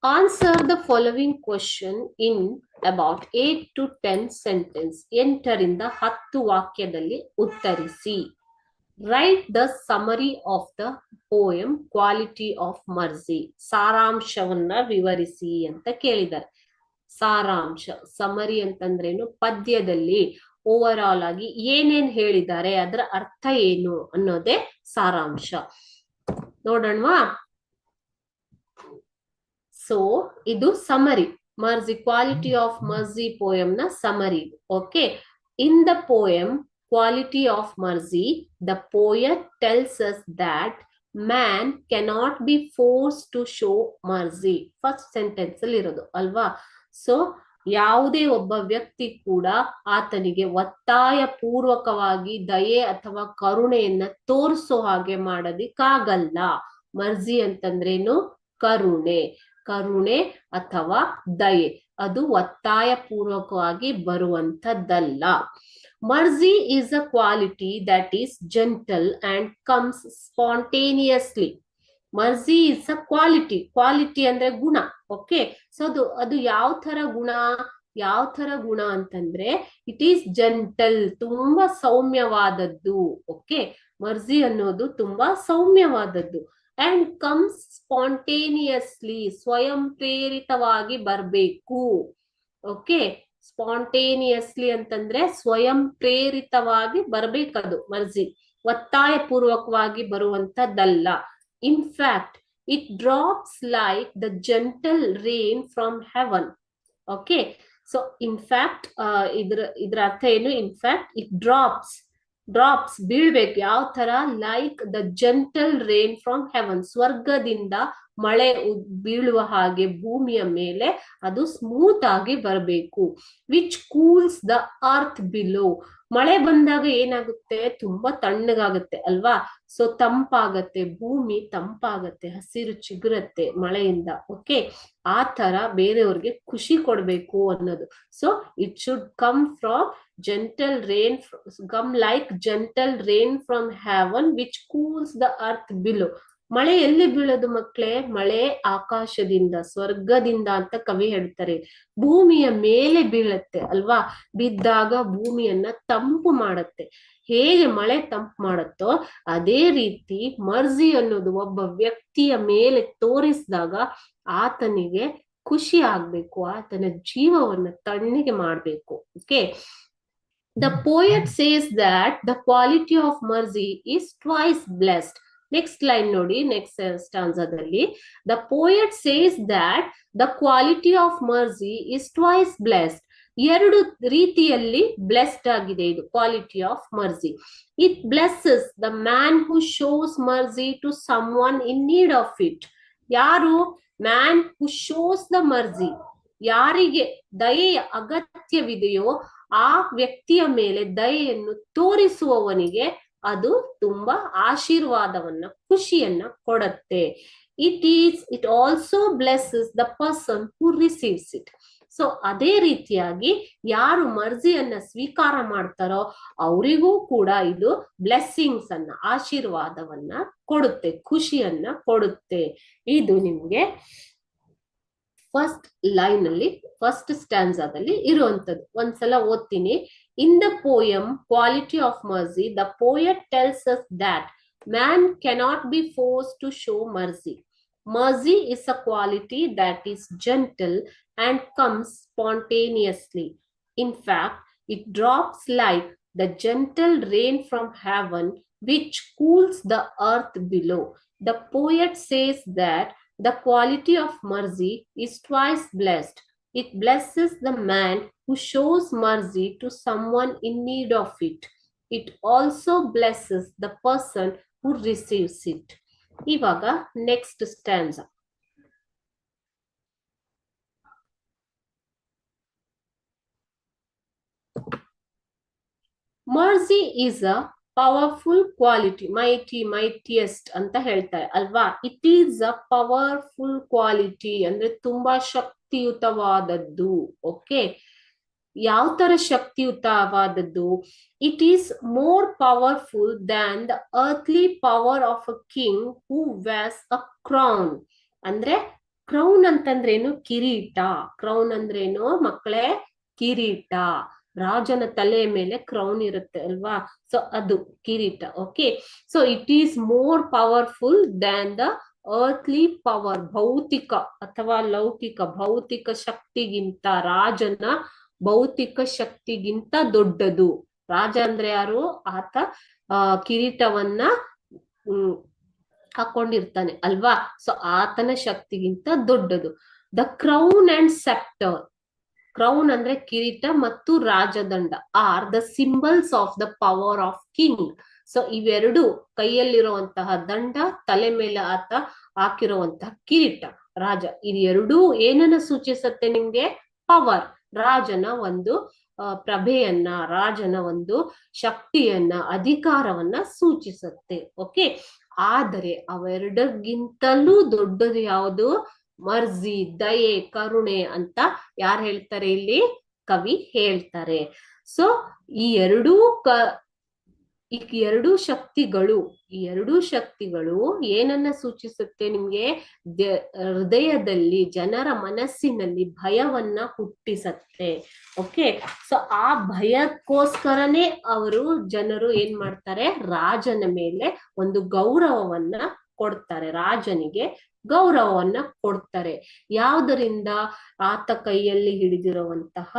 Answer the following question in about 8 to 10 sentence. 8ರಿಂದ 10 ವಾಕ್ಯದಲ್ಲಿ ಉತ್ತರಿಸಿ. Write the summary of the poem Quality of Mercy. ಸಾರಾಂಶವನ್ನ ವಿವರಿಸಿ ಅಂತ ಕೇಳಿದ್ದಾರೆ. ಸಾರಾಂಶ, ಸಮರಿ ಅಂತಂದ್ರೇನು? ಪದ್ಯದಲ್ಲಿ ಓವರ್ ಆಲ್ ಆಗಿ ಏನೇನ್ ಹೇಳಿದ್ದಾರೆ, ಅದರ ಅರ್ಥ ಏನು ಅನ್ನೋದೇ ಸಾರಾಂಶ. ನೋಡೋಣವಾ? ಸೊ ಇದು ಸಮರಿ, ಮರ್ಜಿ, ಕ್ವಾಲಿಟಿ ಆಫ್ ಮರ್ಜಿ ಪೋಯಂ ನ summary. Okay, in the poem Quality of Mercy, the poet tells us that man cannot be forced to show mercy. First sentence ಅಲ್ಲಿ ಇರೋದು ಅಲ್ವಾ? ಸೊ ಯಾವುದೇ ಒಬ್ಬ ವ್ಯಕ್ತಿ ಕೂಡ ಆತನಿಗೆ ಒತ್ತಾಯ ಪೂರ್ವಕವಾಗಿ ದಯೆ ಅಥವಾ ಕರುಣೆಯನ್ನ ತೋರಿಸೋ ಹಾಗೆ ಮಾಡೋದಿಕ್ಕಾಗಲ್ಲ. ಮರ್ಜಿ ಅಂತಂದ್ರೇನು? ಕರುಣೆ. ಕರುಣೆ ಅಥವಾ ದಯೆ ಅದು ಒತ್ತಾಯ ಪೂರ್ವಕವಾಗಿ ಬರುವಂತದ್ದಲ್ಲ. Mercy is a quality that is gentle and comes spontaneously. Mercy is a quality. Quality ಅಂದ್ರೆ ಗುಣ. ಓಕೆ, ಸೊ ಅದು ಯಾವ ತರ ಗುಣ? ಯಾವ ತರ ಗುಣ ಅಂತಂದ್ರೆ ಇಟ್ ಈಸ್ ಜೆಂಟಲ್, ತುಂಬಾ ಸೌಮ್ಯವಾದದ್ದು. ಓಕೆ, ಮರ್ಜಿ ಅನ್ನೋದು ತುಂಬಾ ಸೌಮ್ಯವಾದದ್ದು. ಅಂಡ್ ಕಮ್ಸ್ ಸ್ಪಾಂಟೇನಿಯಸ್ಲಿ, ಸ್ವಯಂ ಪ್ರೇರಿತವಾಗಿ ಬರ್ಬೇಕು. ಓಕೆ, ಸ್ಪಾಂಟೇನಿಯಸ್ಲಿ ಅಂತಂದ್ರೆ ಸ್ವಯಂ ಪ್ರೇರಿತವಾಗಿ ಬರ್ಬೇಕದು ಮರ್ಜಿ, ಒತ್ತಾಯ ಪೂರ್ವಕವಾಗಿ ಬರುವಂತದ್ದಲ್ಲ. In fact it drops like the gentle rain from heaven. Okay, so in fact ಇದ್ರ ಅರ್ಥ ಏನು? ಇನ್ಫ್ಯಾಕ್ಟ್ ಇಟ್ ಡ್ರಾಪ್ಸ್ ಬೀಳ್ಬೇಕು. ಯಾವ ತರ? Like the gentle rain from heaven, ಸ್ವರ್ಗದಿಂದ ಮಳೆ ಬೀಳುವ ಹಾಗೆ ಭೂಮಿಯ ಮೇಲೆ ಅದು ಸ್ಮೂತ್ ಆಗಿ ಬರಬೇಕು. Which cools the earth below. ಮಳೆ ಬಂದಾಗ ಏನಾಗುತ್ತೆ? ತುಂಬಾ ತಣ್ಣಗಾಗುತ್ತೆ ಅಲ್ವಾ? ಸೊ ತಂಪಾಗತ್ತೆ, ಭೂಮಿ ತಂಪಾಗತ್ತೆ, ಹಸಿರು ಚಿಗುರತ್ತೆ ಮಳೆಯಿಂದ. ಓಕೆ, ಆ ತರ ಬೇರೆಯವ್ರಿಗೆ ಖುಷಿ ಕೊಡ್ಬೇಕು ಅನ್ನೋದು. So it should come from gentle rain, come like gentle rain from heaven which cools the earth below. ಮಳೆ ಎಲ್ಲಿ ಬೀಳೋದು ಮಕ್ಕಳೇ? ಮಳೆ ಆಕಾಶದಿಂದ, ಸ್ವರ್ಗದಿಂದ ಅಂತ ಕವಿ ಹೇಳ್ತಾರೆ. ಭೂಮಿಯ ಮೇಲೆ ಬೀಳತ್ತೆ ಅಲ್ವಾ? ಬಿದ್ದಾಗ ಭೂಮಿಯನ್ನ ತಂಪು ಮಾಡತ್ತೆ. ಹೇಗೆ ಮಳೆ ತಂಪು ಮಾಡುತ್ತೋ ಅದೇ ರೀತಿ ಮರ್ಜಿ ಅನ್ನೋದು ಒಬ್ಬ ವ್ಯಕ್ತಿಯ ಮೇಲೆ ತೋರಿಸಿದಾಗ ಆತನಿಗೆ ಖುಷಿ ಆಗ್ಬೇಕು, ಆತನ ಜೀವವನ್ನ ತಣ್ಣಗೆ ಮಾಡ್ಬೇಕು. Okay, the poet says that the quality of mercy is twice blessed. Next line ನೋಡಿ, next stanza ದಲ್ಲಿ the poet says that the quality of mercy is twice blessed. ಎರಡು ರೀತಿಯಲ್ಲಿ ಬ್ಲೆಸ್ಡ್ ಆಗಿದೆ ಇದು quality of mercy. It blesses the man who shows mercy to someone in need of it. ಯಾರು? Man who shows the mercy. ಯಾರಿಗೆ ದಯೆಯ ಅಗತ್ಯವಿದೆಯೋ ಆ ವ್ಯಕ್ತಿಯ ಮೇಲೆ ದಯೆಯನ್ನು ತೋರಿಸುವವನಿಗೆ ಅದು ತುಂಬಾ ಆಶೀರ್ವಾದವನ್ನ, ಖುಷಿಯನ್ನ ಕೊಡುತ್ತೆ. It also blesses the person who receives it. So ಅದೇ ರೀತಿಯಾಗಿ ಯಾರು ಮರ್ಜಿಯನ್ನ ಸ್ವೀಕಾರ ಮಾಡ್ತಾರೋ ಅವರಿಗೂ ಕೂಡ ಇದು ಬ್ಲೆಸ್ಸಿಂಗ್ಸ್ ಅನ್ನ, ಆಶೀರ್ವಾದವನ್ನ ಕೊಡುತ್ತೆ, ಖುಷಿಯನ್ನ ಕೊಡುತ್ತೆ. ಇದು ನಿಮ್ಗೆ ಫಸ್ಟ್ ಲೈನ್ ಅಲ್ಲಿ, ಫಸ್ಟ್ ಸ್ಟ್ಯಾನ್ಸಾದಲ್ಲಿ ಇರುವಂತದ್ದು. ಒಂದ್ಸಲ ಓದ್ತೀನಿ. In the poem quality of mercy, the poet tells us that man cannot be forced to show mercy. Mercy is a quality that is gentle and comes spontaneously. In fact, it drops like the gentle rain from heaven which cools the earth below. The poet says that the quality of mercy is twice blessed. It blesses the man who shows mercy to someone in need of it. It also blesses the person who receives it. ಇವಾಗ next ಸ್ಟ್ಯಾನ್ಸಾ. Mercy is a powerful quality. Mightiest ಅಂತ ಹೇಳ್ತಾರೆ ಅಲ್ವಾ? It is a powerful quality ಅಂದ್ರೆ ತುಂಬಾ ಶಕ್ತಿಯುತವಾದದ್ದು. Okay, ಯಾವ ತರ ಶಕ್ತಿಯುತವಾದದ್ದು? It is more powerful than the earthly power of a king who wears a crown. ಅಂದ್ರೆ ಕ್ರೌನ್ ಅಂತಂದ್ರೇನು? ಕಿರೀಟ. ಕ್ರೌನ್ ಅಂದ್ರೇನು ಮಕ್ಕಳೇ? ಕಿರೀಟ. ರಾಜನ ತಲೆಯ ಮೇಲೆ ಕ್ರೌನ್ ಇರುತ್ತೆ ಅಲ್ವಾ, ಸೊ ಅದು ಕಿರೀಟ. Okay, so it is more powerful than the earthly power. ಭೌತಿಕ ಅಥವಾ ಲೌಕಿಕ ಭೌತಿಕ ಶಕ್ತಿಗಿಂತ, ರಾಜನ ಭೌತಿಕ ಶಕ್ತಿಗಿಂತ ದೊಡ್ಡದು. ರಾಜ ಅಂದ್ರೆ ಯಾರು? ಆತ ಕಿರೀಟವನ್ನ ಹಾಕೊಂಡಿರ್ತಾನೆ ಅಲ್ವಾ, ಸೊ ಆತನ ಶಕ್ತಿಗಿಂತ ದೊಡ್ಡದು. The crown and sceptre. Crown ಅಂದ್ರೆ ಕಿರೀಟ ಮತ್ತು ರಾಜದಂಡ are the symbols of the power of king. So ಇವೆರಡು, ಕೈಯಲ್ಲಿರುವಂತಹ ದಂಡ, ತಲೆ ಮೇಲೆ ಆತ ಹಾಕಿರುವಂತಹ ಕಿರೀಟ, ರಾಜ, ಇದೆರಡೂ ಏನನ್ನ ಸೂಚಿಸುತ್ತೆ ನಿಮ್ಗೆ? ಪವರ್, ರಾಜನ ಒಂದು ಪ್ರಭೆಯನ್ನ, ರಾಜನ ಒಂದು ಶಕ್ತಿಯನ್ನ, ಅಧಿಕಾರವನ್ನ ಸೂಚಿಸುತ್ತೆ. ಓಕೆ, ಆದರೆ ಅವೆರಡಕ್ಕಿಂತಲೂ ದೊಡ್ಡದು ಯಾವುದು? ಮರ್ಜಿ, ದಯೆ, ಕರುಣೆ ಅಂತ ಯಾರು ಹೇಳ್ತಾರೆ ಇಲ್ಲಿ? ಕವಿ ಹೇಳ್ತಾರೆ. ಸೊ ಈ ಎರಡೂ ಈ ಎರಡೂ ಶಕ್ತಿಗಳು ಏನನ್ನ ಸೂಚಿಸುತ್ತೆ ನಿಮ್ಗೆ? ಹೃದಯದಲ್ಲಿ, ಜನರ ಮನಸ್ಸಿನಲ್ಲಿ ಭಯವನ್ನ ಹುಟ್ಟಿಸತ್ತೆ. ಓಕೆ, ಸೊ ಆ ಭಯಕ್ಕೋಸ್ಕರನೇ ಜನರು ಏನ್ ಮಾಡ್ತಾರೆ? ರಾಜನ ಮೇಲೆ ಒಂದು ಗೌರವವನ್ನ ಕೊಡ್ತಾರೆ, ರಾಜನಿಗೆ ಗೌರವವನ್ನ ಕೊಡ್ತಾರೆ. ಯಾವುದರಿಂದ? ಆತ ಕೈಯಲ್ಲಿ ಹಿಡಿದಿರುವಂತಹ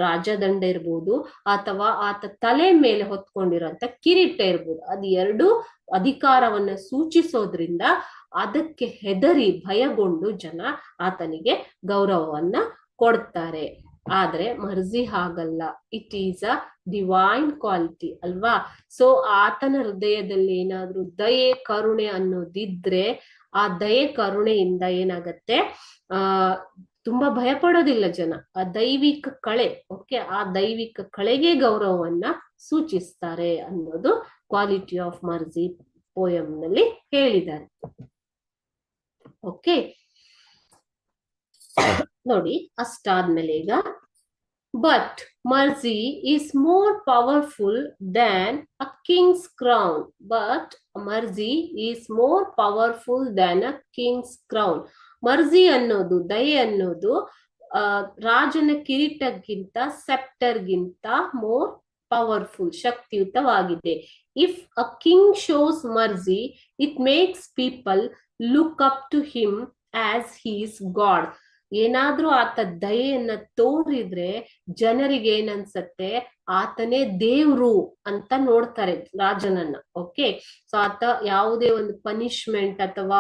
ರಾಜದಂಡ ಇರ್ಬೋದು, ಅಥವಾ ಆತ ತಲೆ ಮೇಲೆ ಹೊತ್ಕೊಂಡಿರುವಂತ ಕಿರೀಟ ಇರ್ಬೋದು, ಅದು ಎರಡು ಅಧಿಕಾರವನ್ನ ಸೂಚಿಸೋದ್ರಿಂದ ಅದಕ್ಕೆ ಹೆದರಿ ಭಯಗೊಂಡು ಜನ ಆತನಿಗೆ ಗೌರವವನ್ನ ಕೊಡ್ತಾರೆ. ಆದ್ರೆ ಮರ್ಜಿ ಹಾಗಲ್ಲ, it is a divine quality ಅಲ್ವಾ. ಸೊ ಆತನ ಹೃದಯದಲ್ಲಿ ಏನಾದ್ರೂ ದಯೆ, ಕರುಣೆ ಅನ್ನೋದಿದ್ರೆ, ಆ ದಯೆ ಕರುಣೆಯಿಂದ ಏನಾಗತ್ತೆ? ತುಂಬಾ ಭಯ ಪಡೋದಿಲ್ಲ ಜನ. ಆ ದೈವಿಕ ಕಳೆ, ಓಕೆ, ಆ ದೈವಿಕ ಕಳೆಗೆ ಗೌರವವನ್ನ ಸೂಚಿಸ್ತಾರೆ ಅನ್ನೋದು ಕ್ವಾಲಿಟಿ ಆಫ್ ಮರ್ಜಿ ಪೋಯಂ ನಲ್ಲಿ ಹೇಳಿದ್ದಾರೆ. ಓಕೆ, ನೋಡಿ ಅಷ್ಟಾದ್ಮೇಲೆ ಈಗ, but mercy is more powerful than a king's crown. But mercy is more powerful than a king's crown. Mercy ಅನ್ನೋದು, ದಯೆ ಅನ್ನೋದು ರಾಜನ ಕಿರೀಟಕ್ಕಿಂತ, ಸೆಪ್ಟರ್ಗಿಂತ ಮೋರ್ ಪವರ್ಫುಲ್, ಶಕ್ತಿಯುತವಾಗಿದೆ. If a king shows mercy, it makes people look up to him as he's God. ಏನಾದ್ರೂ ಆತ ದಯೆಯನ್ನ ತೋರಿದ್ರೆ ಜನರಿಗೆ ಏನನ್ಸತ್ತೆ? ಆತನೇ ದೇವ್ರು ಅಂತ ನೋಡ್ತಾರೆ ರಾಜನನ್ನ. ಓಕೆ, ಸೊ ಆತ ಯಾವುದೇ ಒಂದು ಪನಿಷ್ಮೆಂಟ್ ಅಥವಾ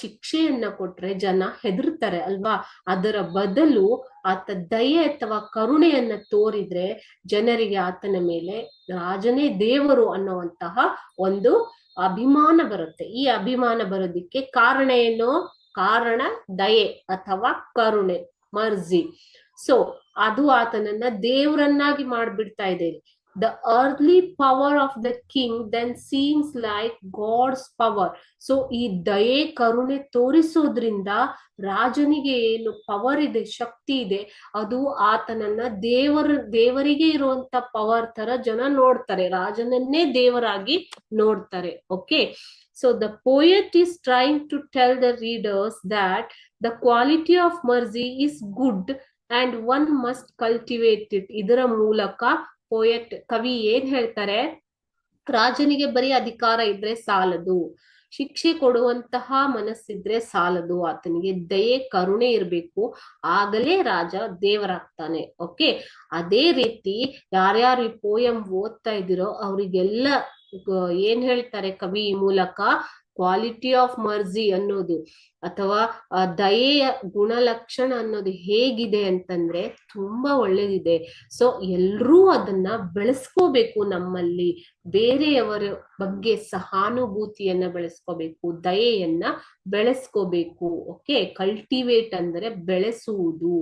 ಶಿಕ್ಷೆಯನ್ನ ಕೊಟ್ರೆ ಜನ ಹೆದರ್ತಾರೆ ಅಲ್ವಾ. ಅದರ ಬದಲು ಆತ ದಯೆ ಅಥವಾ ಕರುಣೆಯನ್ನ ತೋರಿದ್ರೆ ಜನರಿಗೆ ಆತನ ಮೇಲೆ ರಾಜನೇ ದೇವರು ಅನ್ನುವಂತಹ ಒಂದು ಅಭಿಮಾನ ಬರುತ್ತೆ. ಈ ಅಭಿಮಾನ ಬರೋದಿಕ್ಕೆ ಕಾರಣ ಏನು? ಕಾರಣ ದಯೆ ಅಥವಾ ಕರುಣೆ, ಮರ್ಜಿ. ಸೊ ಅದು ಆತನನ್ನ ದೇವರನ್ನಾಗಿ ಮಾಡ್ಬಿಡ್ತಾ ಇದೆ. The early power of the king then seems like god's power. So ಈ ದಯೆ, ಕರುಣೆ ತೋರಿಸೋದ್ರಿಂದ ರಾಜನಿಗೆ ಏನು ಪವರ್ ಇದೆ, ಶಕ್ತಿ ಇದೆ, ಅದು ಆತನನ್ನ ದೇವರಿಗೆ ಇರುವಂತ ಪವರ್ ತರ ಜನ ನೋಡ್ತಾರೆ, ರಾಜನನ್ನೇ ದೇವರಾಗಿ ನೋಡ್ತಾರೆ. Okay, so the poet is trying to tell the readers that the quality of mercy is good and one must cultivate it. ಇದರ ಮೂಲಕ ಪೋಯಟ್, ಕವಿ ಏನ್ ಹೇಳ್ತಾರೆ? ರಾಜನಿಗೆ ಬರೀ ಅಧಿಕಾರ ಇದ್ರೆ ಸಾಲದು, ಶಿಕ್ಷೆ ಕೊಡುವಂತಹ ಮನಸ್ಸಿದ್ರೆ ಸಾಲದು, ಆತನಿಗೆ ದಯೆ, ಕರುಣೆ ಇರ್ಬೇಕು, ಆಗಲೇ ರಾಜ ದೇವರಾಗ್ತಾನೆ. ಓಕೆ, ಅದೇ ರೀತಿ ಯಾರ್ಯಾರು ಈ ಪೋಯಂ ಓದ್ತಾ ಇದ್ದೀರೋ ಅವರಿಗೆಲ್ಲ ಏನ್ ಹೇಳ್ತಾರೆ ಕವಿ ಈ ಮೂಲಕ? ಕ್ವಾಲಿಟಿ ಆಫ್ ಮರ್ಜಿ ಅನ್ನೋದು ಅಥವಾ ದಯೆಯ ಗುಣಲಕ್ಷಣ ಅನ್ನೋದು ಹೇಗಿದೆ ಅಂತಂದ್ರೆ ತುಂಬಾ ಒಳ್ಳೇದಿದೆ. ಸೊ ಎಲ್ರೂ ಅದನ್ನ ಬೆಳೆಸ್ಕೋಬೇಕು, ನಮ್ಮಲ್ಲಿ ಬೇರೆಯವರ ಬಗ್ಗೆ ಸಹಾನುಭೂತಿಯನ್ನ ಬೆಳೆಸ್ಕೋಬೇಕು, ದಯೆಯನ್ನ ಬೆಳೆಸ್ಕೋಬೇಕು. ಓಕೆ, ಕಲ್ಟಿವೇಟ್ ಅಂದ್ರೆ ಬೆಳೆಸುವುದು.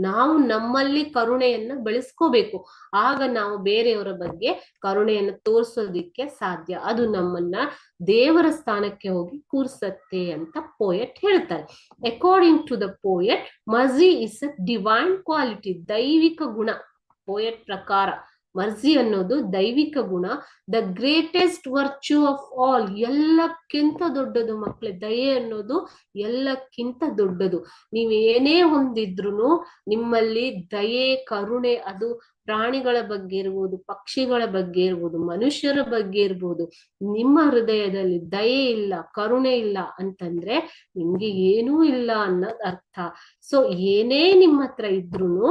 ನಾವು ನಮ್ಮಲ್ಲಿ ಕರುಣೆಯನ್ನ ಬೆಳೆಸ್ಕೋಬೇಕು, ಆಗ ನಾವು ಬೇರೆಯವರ ಬಗ್ಗೆ ಕರುಣೆಯನ್ನು ತೋರಿಸೋದಿಕ್ಕೆ ಸಾಧ್ಯ. ಅದು ನಮ್ಮನ್ನ ದೇವರ ಸ್ಥಾನಕ್ಕೆ ಹೋಗಿ ಕೂರ್ಸತ್ತೆ ಅಂತ ಪೋಯಟ್ ಹೇಳ್ತಾರೆ. According to the poet, mercy is a divine quality, ದೈವಿಕ ಗುಣ. ಪೋಯಟ್ ಪ್ರಕಾರ ಮರ್ಜಿ ಅನ್ನೋದು ದೈವಿಕ ಗುಣ, the greatest virtue of all, ಎಲ್ಲಕ್ಕಿಂತ ದೊಡ್ಡದು ಮಕ್ಕಳೇ. ದಯೆ ಅನ್ನೋದು ಎಲ್ಲಕ್ಕಿಂತ ದೊಡ್ಡದು. ನೀವು ಏನೇ ಹೊಂದಿದ್ರು ನಿಮ್ಮಲ್ಲಿ ದಯೆ, ಕರುಣೆ, ಅದು ಪ್ರಾಣಿಗಳ ಬಗ್ಗೆ ಇರ್ಬೋದು, ಪಕ್ಷಿಗಳ ಬಗ್ಗೆ ಇರ್ಬೋದು, ಮನುಷ್ಯರ ಬಗ್ಗೆ ಇರ್ಬೋದು, ನಿಮ್ಮ ಹೃದಯದಲ್ಲಿ ದಯೆ ಇಲ್ಲ, ಕರುಣೆ ಇಲ್ಲ ಅಂತಂದ್ರೆ ನಿಮ್ಗೆ ಏನೂ ಇಲ್ಲ ಅನ್ನೋದು ಅರ್ಥ. ಸೊ ಏನೇ ನಿಮ್ಮ ಹತ್ರ ಇದ್ರುನು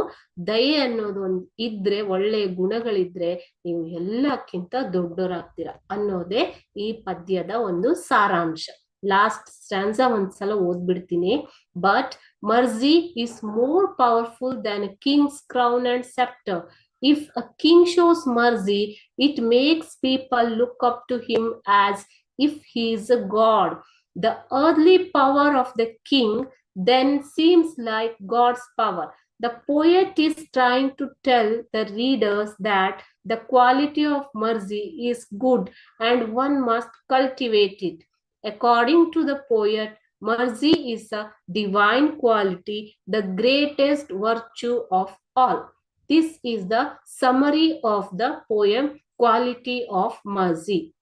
ದಯೆ ಅನ್ನೋದು ಒಂದ್ ಇದ್ರೆ, ಒಳ್ಳೆಯ ಗುಣಗಳಿದ್ರೆ ನೀವು ಎಲ್ಲಕ್ಕಿಂತ ದೊಡ್ಡವರಾಗ್ತೀರಾ ಅನ್ನೋದೇ ಈ ಪದ್ಯದ ಒಂದು ಸಾರಾಂಶ. ಲಾಸ್ಟ್ ಸ್ಟ್ಯಾನ್ಸಾ ಒಂದ್ಸಲ ಓದ್ಬಿಡ್ತೀನಿ. But mercy is more powerful than a king's crown and scepter. If a king shows mercy, it makes people look up to him as if he is a god. The earthly power of the king then seems like God's power. The poet is trying to tell the readers that the quality of mercy is good and one must cultivate it. According to the poet, mercy is a divine quality, the greatest virtue of all. This is the summary of the poem Quality of Mercy.